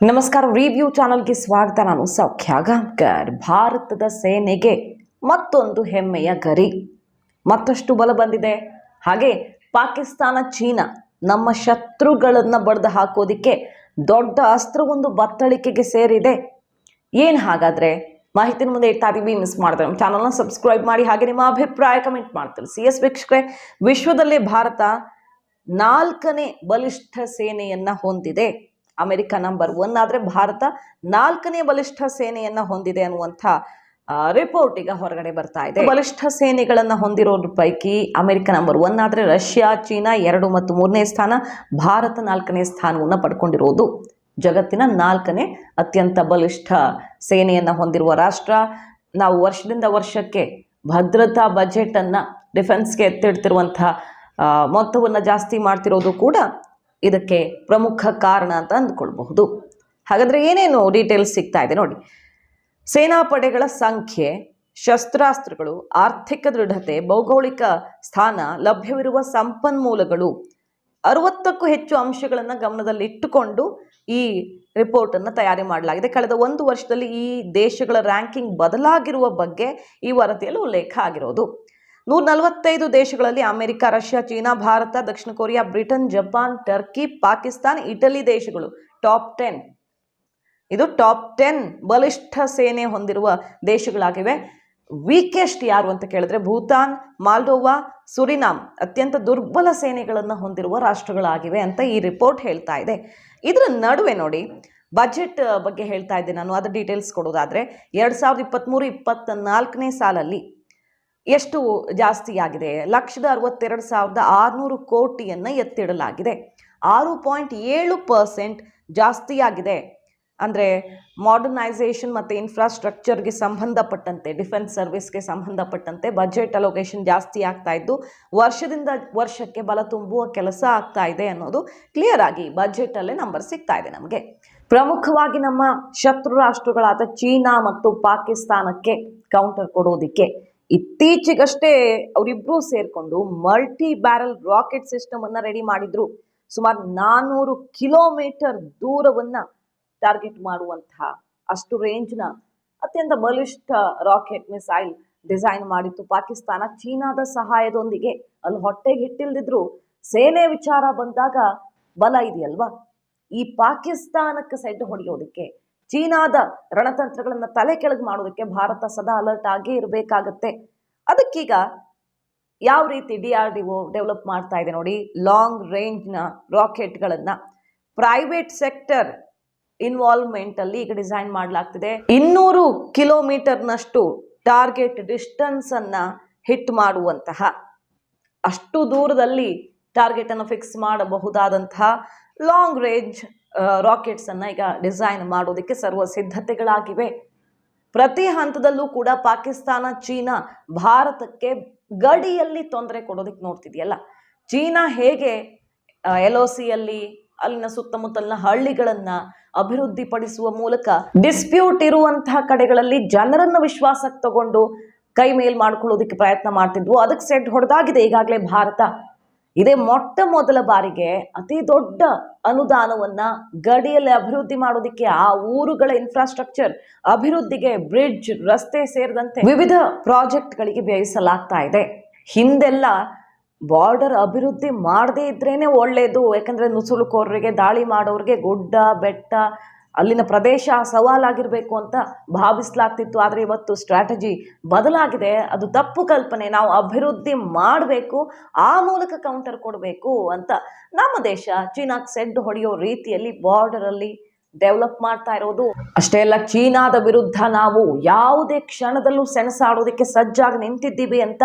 ನಮಸ್ಕಾರ. ರಿವ್ಯೂ ಚಾನಲ್ಗೆ ಸ್ವಾಗತ. ನಾನು ಸೌಖ್ಯ ಗಾಂವ್ಕರ್. ಭಾರತದ ಸೇನೆಗೆ ಮತ್ತೊಂದು ಹೆಮ್ಮೆಯ ಗರಿ, ಮತ್ತಷ್ಟು ಬಲ ಬಂದಿದೆ. ಹಾಗೆ ಪಾಕಿಸ್ತಾನ, ಚೀನಾ ನಮ್ಮ ಶತ್ರುಗಳನ್ನು ಬಡ್ದು ಹಾಕೋದಿಕ್ಕೆ ದೊಡ್ಡ ಅಸ್ತ್ರವೊಂದು ಬತ್ತಳಿಕೆಗೆ ಸೇರಿದೆ. ಏನು ಹಾಗಾದರೆ ಮಾಹಿತಿನ ಮುಂದೆ ಇಡ್ತಾ ಇದೀವಿ. ಮಿಸ್ ಮಾಡಿದ್ರೆ ನಮ್ಮ ಚಾನಲ್ನ ಸಬ್ಸ್ಕ್ರೈಬ್ ಮಾಡಿ, ಹಾಗೆ ನಿಮ್ಮ ಅಭಿಪ್ರಾಯ ಕಮೆಂಟ್ ಮಾಡ್ತೀರಿ. CS ವೀಕ್ಷಕರೇ, ವಿಶ್ವದಲ್ಲೇ ಭಾರತ 4ನೇ ಬಲಿಷ್ಠ ಸೇನೆಯನ್ನ ಹೊಂದಿದೆ. ಅಮೆರಿಕ ನಂಬರ್ 1 ಆದರೆ ಭಾರತ 4ನೇ ಬಲಿಷ್ಠ ಸೇನೆಯನ್ನ ಹೊಂದಿದೆ ಅನ್ನುವಂಥ ರಿಪೋರ್ಟ್ ಈಗ ಹೊರಗಡೆ ಬರ್ತಾ ಇದೆ. ಬಲಿಷ್ಠ ಸೇನೆಗಳನ್ನ ಹೊಂದಿರೋದ್ರ ಪೈಕಿ ಅಮೆರಿಕ ನಂಬರ್ 1 ಆದರೆ ರಷ್ಯಾ, ಚೀನಾ 2 ಮತ್ತು 3ನೇ ಸ್ಥಾನ, ಭಾರತ 4ನೇ ಸ್ಥಾನವನ್ನು ಪಡ್ಕೊಂಡಿರೋದು. ಜಗತ್ತಿನ 4ನೇ ಅತ್ಯಂತ ಬಲಿಷ್ಠ ಸೇನೆಯನ್ನ ಹೊಂದಿರುವ ರಾಷ್ಟ್ರ. ನಾವು ವರ್ಷದಿಂದ ವರ್ಷಕ್ಕೆ ಭದ್ರತಾ ಬಜೆಟ್ ಅನ್ನ ಡಿಫೆನ್ಸ್ಗೆ ಎತ್ತಿಡ್ತಿರುವಂಥ ಮೊತ್ತವನ್ನು ಜಾಸ್ತಿ ಮಾಡ್ತಿರೋದು ಕೂಡ ಇದಕ್ಕೆ ಪ್ರಮುಖ ಕಾರಣ ಅಂತ ಅಂದ್ಕೊಳ್ಬಹುದು. ಹಾಗಾದರೆ ಏನೇನು ಡೀಟೇಲ್ಸ್ ಸಿಗ್ತಾ ಇದೆ ನೋಡಿ. ಸೇನಾಪಡೆಗಳ ಸಂಖ್ಯೆ, ಶಸ್ತ್ರಾಸ್ತ್ರಗಳು, ಆರ್ಥಿಕ ದೃಢತೆ, ಭೌಗೋಳಿಕ ಸ್ಥಾನ, ಲಭ್ಯವಿರುವ ಸಂಪನ್ಮೂಲಗಳು, 60ಕ್ಕೂ ಹೆಚ್ಚು ಅಂಶಗಳನ್ನು ಗಮನದಲ್ಲಿಟ್ಟುಕೊಂಡು ಈ ರಿಪೋರ್ಟನ್ನು ತಯಾರಿ ಮಾಡಲಾಗಿದೆ. ಕಳೆದ 1 ವರ್ಷದಲ್ಲಿ ಈ ದೇಶಗಳ ರ್ಯಾಂಕಿಂಗ್ ಬದಲಾಗಿರುವ ಬಗ್ಗೆ ಈ ವರದಿಯಲ್ಲಿ ಉಲ್ಲೇಖ ಆಗಿರೋದು. 145 ದೇಶಗಳಲ್ಲಿ ಅಮೆರಿಕ, ರಷ್ಯಾ, ಚೀನಾ, ಭಾರತ, ದಕ್ಷಿಣ Korea, Britain, Japan, Turkey, Pakistan, Italy ದೇಶಗಳು ಟಾಪ್ 10. ಇದು ಟಾಪ್ 10 ಬಲಿಷ್ಠ ಸೇನೆ ಹೊಂದಿರುವ ದೇಶಗಳಾಗಿವೆ. ವೀಕೆಸ್ಟ್ ಯಾರು ಅಂತ ಕೇಳಿದ್ರೆ ಭೂತಾನ್, ಮಾಲ್ಡೋವಾ, ಸುರಿನಾಮ್ ಅತ್ಯಂತ ದುರ್ಬಲ ಸೇನೆಗಳನ್ನು ಹೊಂದಿರುವ ರಾಷ್ಟ್ರಗಳಾಗಿವೆ ಅಂತ ಈ ರಿಪೋರ್ಟ್ ಹೇಳ್ತಾ ಇದೆ. ಇದರ ನಡುವೆ ನೋಡಿ, ಬಜೆಟ್ ಬಗ್ಗೆ ಹೇಳ್ತಾ ಇದ್ದೆ ನಾನು. ಅದರ ಡೀಟೇಲ್ಸ್ ಕೊಡೋದಾದ್ರೆ 2023-24ನೇ ಸಾಲಲ್ಲಿ ಎಷ್ಟು ಜಾಸ್ತಿ ಆಗಿದೆ? 1,62,600 ಕೋಟಿಯನ್ನು ಎತ್ತಿಡಲಾಗಿದೆ. 6.7% ಜಾಸ್ತಿ ಆಗಿದೆ. ಅಂದರೆ ಮಾಡರ್ನೈಸೇಷನ್ ಮತ್ತು ಇನ್ಫ್ರಾಸ್ಟ್ರಕ್ಚರ್ಗೆ ಸಂಬಂಧಪಟ್ಟಂತೆ, ಡಿಫೆನ್ಸ್ ಸರ್ವಿಸ್ಗೆ ಸಂಬಂಧಪಟ್ಟಂತೆ ಬಜೆಟ್ ಅಲೋಕೇಶನ್ ಜಾಸ್ತಿ ಆಗ್ತಾ ಇದ್ದು ವರ್ಷದಿಂದ ವರ್ಷಕ್ಕೆ ಬಲ ತುಂಬುವ ಕೆಲಸ ಆಗ್ತಾ ಇದೆ ಅನ್ನೋದು ಕ್ಲಿಯರ್ ಆಗಿ ಬಜೆಟಲ್ಲೇ ನಂಬರ್ ಸಿಗ್ತಾ ಇದೆ ನಮಗೆ. ಪ್ರಮುಖವಾಗಿ ನಮ್ಮ ಶತ್ರು ರಾಷ್ಟ್ರಗಳಾದ ಚೀನಾ ಮತ್ತು ಪಾಕಿಸ್ತಾನಕ್ಕೆ ಕೌಂಟರ್ ಕೊಡೋದಿಕ್ಕೆ ಇತ್ತೀಚೆಗಷ್ಟೇ ಅವರಿಬ್ಬರೂ ಸೇರಿಕೊಂಡು ಮಲ್ಟಿ ಬ್ಯಾರಲ್ ರಾಕೆಟ್ ಸಿಸ್ಟಮ್ ಅನ್ನ ರೆಡಿ ಮಾಡಿದ್ರು. ಸುಮಾರು 400 ಕಿಲೋಮೀಟರ್ ದೂರವನ್ನ ಟಾರ್ಗೆಟ್ ಮಾಡುವಂತಹ ಅಷ್ಟು ರೇಂಜ್ನ ಅತ್ಯಂತ ಬಲಿಷ್ಠ ರಾಕೆಟ್ ಮಿಸೈಲ್ ಡಿಸೈನ್ ಮಾಡಿತ್ತು ಪಾಕಿಸ್ತಾನ, ಚೀನಾದ ಸಹಾಯದೊಂದಿಗೆ. ಅಲ್ಲಿ ಹೊಟ್ಟೆಗೆ ಹಿಟ್ಟಿಲ್ದಿದ್ರು ಸೇನೆ ವಿಚಾರ ಬಂದಾಗ ಬಲ ಇದೆಯಲ್ವಾ, ಈ ಪಾಕಿಸ್ತಾನಕ್ಕೆ ಸೆಡ್ ಹೊಡೆಯೋದಕ್ಕೆ, ಚೀನಾದ ರಣತಂತ್ರಗಳನ್ನ ತಲೆ ಕೆಳಗೆ ಮಾಡೋದಕ್ಕೆ ಭಾರತ ಸದಾ ಅಲರ್ಟ್ ಆಗೇ ಇರಬೇಕಾಗತ್ತೆ. ಅದಕ್ಕೀಗ ಯಾವ ರೀತಿ DRDO ಡೆವಲಪ್ ಮಾಡ್ತಾ ಇದೆ ನೋಡಿ, ಲಾಂಗ್ ರೇಂಜ್ನ ರಾಕೆಟ್ಗಳನ್ನ ಪ್ರೈವೇಟ್ ಸೆಕ್ಟರ್ ಇನ್ವಾಲ್ವ್ಮೆಂಟ್ ಅಲ್ಲಿ ಈಗ ಡಿಸೈನ್ ಮಾಡಲಾಗ್ತಿದೆ. 200 ಕಿಲೋಮೀಟರ್ನಷ್ಟು ಟಾರ್ಗೆಟ್ ಡಿಸ್ಟೆನ್ಸ್ ಅನ್ನ ಹಿಟ್ ಮಾಡುವಂತಹ, ಅಷ್ಟು ದೂರದಲ್ಲಿ ಟಾರ್ಗೆಟ್ ಅನ್ನು ಫಿಕ್ಸ್ ಮಾಡಬಹುದಾದಂತಹ ಲಾಂಗ್ ರೇಂಜ್ ರಾಕೆಟ್ಸ್ ಅನ್ನ ಈಗ ಡಿಸೈನ್ ಮಾಡೋದಕ್ಕೆ ಸರ್ವ ಸಿದ್ಧತೆಗಳಾಗಿವೆ. ಪ್ರತಿ ಹಂತದಲ್ಲೂ ಕೂಡ ಪಾಕಿಸ್ತಾನ, ಚೀನಾ ಭಾರತಕ್ಕೆ ಗಡಿಯಲ್ಲಿ ತೊಂದರೆ ಕೊಡೋದಕ್ಕೆ ನೋಡ್ತಿದೆಯಲ್ಲ. ಚೀನಾ ಹೇಗೆ LOCಯಲ್ಲಿ ಅಲ್ಲಿನ ಸುತ್ತಮುತ್ತಲಿನ ಹಳ್ಳಿಗಳನ್ನ ಅಭಿವೃದ್ಧಿ ಪಡಿಸುವ ಮೂಲಕ ಡಿಸ್ಪ್ಯೂಟ್ ಇರುವಂತಹ ಕಡೆಗಳಲ್ಲಿ ಜನರನ್ನ ವಿಶ್ವಾಸಕ್ಕೆ ತಗೊಂಡು ಕೈ ಮೇಲ್ ಮಾಡ್ಕೊಳ್ಳೋದಕ್ಕೆ ಪ್ರಯತ್ನ ಮಾಡ್ತಿದ್ವು, ಅದಕ್ಕೆ ಸೆಡ್ ಹೊಡೆದಾಗಿದೆ ಈಗಾಗಲೇ ಭಾರತ. ಇದೇ ಮೊಟ್ಟ ಮೊದಲ ಬಾರಿಗೆ ಅತಿ ದೊಡ್ಡ ಅನುದಾನವನ್ನ ಗಡಿಯಲ್ಲಿ ಅಭಿವೃದ್ಧಿ ಮಾಡೋದಕ್ಕೆ, ಆ ಊರುಗಳ ಇನ್ಫ್ರಾಸ್ಟ್ರಕ್ಚರ್ ಅಭಿವೃದ್ಧಿಗೆ, ಬ್ರಿಡ್ಜ್, ರಸ್ತೆ ಸೇರಿದಂತೆ ವಿವಿಧ ಪ್ರಾಜೆಕ್ಟ್ಗಳಿಗೆ ವ್ಯಯಿಸಲಾಗ್ತಾ ಇದೆ. ಹಿಂದೆಲ್ಲ ಬಾರ್ಡರ್ ಅಭಿವೃದ್ಧಿ ಮಾಡದೇ ಇದ್ರೇನೆ ಒಳ್ಳೇದು, ಯಾಕಂದ್ರೆ ನುಸುಳುಕೋರರಿಗೆ, ದಾಳಿ ಮಾಡೋರಿಗೆ ಗುಡ್ಡ ಬೆಟ್ಟ ಅಲ್ಲಿನ ಪ್ರದೇಶ ಸವಾಲಾಗಿರ್ಬೇಕು ಅಂತ ಭಾವಿಸಲಾಗ್ತಿತ್ತು. ಆದರೆ ಇವತ್ತು ಸ್ಟ್ರಾಟಜಿ ಬದಲಾಗಿದೆ. ಅದು ತಪ್ಪು ಕಲ್ಪನೆ. ನಾವು ಅಭಿವೃದ್ಧಿ ಮಾಡಬೇಕು, ಆ ಮೂಲಕ ಕೌಂಟರ್ ಕೊಡಬೇಕು ಅಂತ ನಮ್ಮ ದೇಶ ಚೀನಾಕ್ಕೆ ಸೆಡ್ ಹೊಡೆಯೋ ರೀತಿಯಲ್ಲಿ ಬಾರ್ಡರ್ ಅಲ್ಲಿ ಡೆವಲಪ್ ಮಾಡ್ತಾ ಇರೋದು. ಅಷ್ಟೇ ಅಲ್ಲ, ಚೀನಾದ ವಿರುದ್ಧ ನಾವು ಯಾವುದೇ ಕ್ಷಣದಲ್ಲೂ ಸೆಣಸಾಡೋದಕ್ಕೆ ಸಜ್ಜಾಗಿ ನಿಂತಿದ್ದೀವಿ ಅಂತ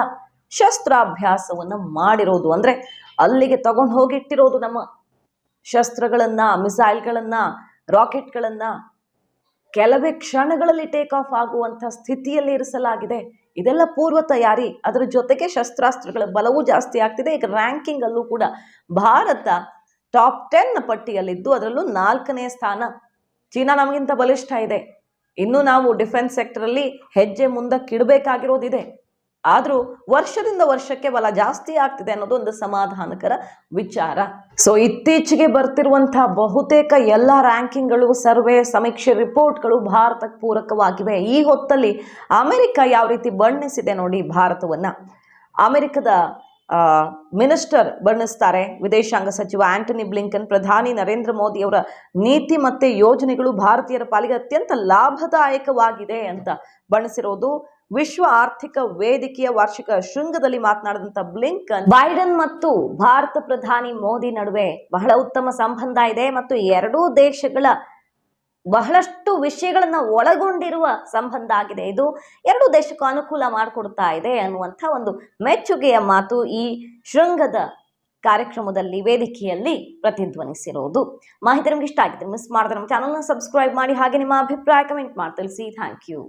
ಶಸ್ತ್ರಾಭ್ಯಾಸವನ್ನ ಮಾಡಿರೋದು. ಅಂದ್ರೆ ಅಲ್ಲಿಗೆ ತಗೊಂಡು ಹೋಗಿಟ್ಟಿರೋದು ನಮ್ಮ ಶಸ್ತ್ರಗಳನ್ನ, ಮಿಸೈಲ್ಗಳನ್ನ, ರಾಕೆಟ್ಗಳನ್ನ ಕೆಲವೇ ಕ್ಷಣಗಳಲ್ಲಿ ಟೇಕ್ ಆಫ್ ಆಗುವಂಥ ಸ್ಥಿತಿಯಲ್ಲಿ ಇರಿಸಲಾಗಿದೆ. ಇದೆಲ್ಲ ಪೂರ್ವ ತಯಾರಿ. ಅದರ ಜೊತೆಗೆ ಶಸ್ತ್ರಾಸ್ತ್ರಗಳ ಬಲವೂ ಜಾಸ್ತಿ ಆಗ್ತಿದೆ. ಈಗ ರ್ಯಾಂಕಿಂಗ್ ಅಲ್ಲೂ ಕೂಡ ಭಾರತ ಟಾಪ್ 10 ಪಟ್ಟಿಯಲ್ಲಿದ್ದು ಅದರಲ್ಲೂ 4ನೇ ಸ್ಥಾನ. ಚೀನಾ ನಮಗಿಂತ ಬಲಿಷ್ಠ ಇದೆ. ಇನ್ನು ನಾವು ಡಿಫೆನ್ಸ್ ಸೆಕ್ಟರ್ ಅಲ್ಲಿ ಹೆಜ್ಜೆ ಮುಂದಕ್ಕೆ ಇಡಬೇಕಾಗಿರೋದಿದೆ. ಆದರೂ ವರ್ಷದಿಂದ ವರ್ಷಕ್ಕೆ ಬಲ ಜಾಸ್ತಿ ಆಗ್ತಿದೆ ಅನ್ನೋದು ಒಂದು ಸಮಾಧಾನಕರ ವಿಚಾರ. ಸೊ ಇತ್ತೀಚೆಗೆ ಬರ್ತಿರುವಂತಹ ಬಹುತೇಕ ಎಲ್ಲ ರ್ಯಾಂಕಿಂಗ್ಗಳು, ಸರ್ವೆ, ಸಮೀಕ್ಷೆ ರಿಪೋರ್ಟ್ಗಳು ಭಾರತಕ್ಕೆ ಪೂರಕವಾಗಿವೆ. ಈ ಹೊತ್ತಲ್ಲಿ ಅಮೆರಿಕ ಯಾವ ರೀತಿ ಬಣ್ಣಿಸಿದೆ ನೋಡಿ ಭಾರತವನ್ನ. ಅಮೆರಿಕದ ಮಿನಿಸ್ಟರ್ ಬಣ್ಣಿಸ್ತಾರೆ, ವಿದೇಶಾಂಗ ಸಚಿವ ಆಂಟನಿ ಬ್ಲಿಂಕನ್, ಪ್ರಧಾನಿ ನರೇಂದ್ರ ಮೋದಿ ಅವರ ನೀತಿ ಮತ್ತೆ ಯೋಜನೆಗಳು ಭಾರತೀಯರ ಪಾಲಿಗೆ ಅತ್ಯಂತ ಲಾಭದಾಯಕವಾಗಿದೆ ಅಂತ ಬಣ್ಣಿಸಿರೋದು. ವಿಶ್ವ ಆರ್ಥಿಕ ವೇದಿಕೆಯ ವಾರ್ಷಿಕ ಶೃಂಗದಲ್ಲಿ ಮಾತನಾಡಿದಂತ ಬ್ಲಿಂಕನ್, ಬೈಡನ್ ಮತ್ತು ಭಾರತ ಪ್ರಧಾನಿ ಮೋದಿ ನಡುವೆ ಬಹಳ ಉತ್ತಮ ಸಂಬಂಧ ಇದೆ ಮತ್ತು ಎರಡೂ ದೇಶಗಳ ಬಹಳಷ್ಟು ವಿಷಯಗಳನ್ನ ಒಳಗೊಂಡಿರುವ ಸಂಬಂಧ ಆಗಿದೆ. ಇದು ಎರಡು ದೇಶಕ್ಕೂ ಅನುಕೂಲ ಮಾಡಿಕೊಡ್ತಾ ಇದೆ ಅನ್ನುವಂಥ ಒಂದು ಮೆಚ್ಚುಗೆಯ ಮಾತು ಈ ಶೃಂಗದ ಕಾರ್ಯಕ್ರಮದಲ್ಲಿ, ವೇದಿಕೆಯಲ್ಲಿ ಪ್ರತಿಧ್ವನಿಸಿರೋದು. ಮಾಹಿತಿ ನಿಮ್ಗೆ ಇಷ್ಟ ಆಗಿದ್ರೆ ಮಿಸ್ ಮಾಡಿದ್ರೆ ನಮ್ಮ ಚಾನಲ್ನ ಸಬ್ಸ್ಕ್ರೈಬ್ ಮಾಡಿ, ಹಾಗೆ ನಿಮ್ಮ ಅಭಿಪ್ರಾಯ ಕಮೆಂಟ್ ಮಾಡಿ ತಿಳಿಸಿ. Thank you.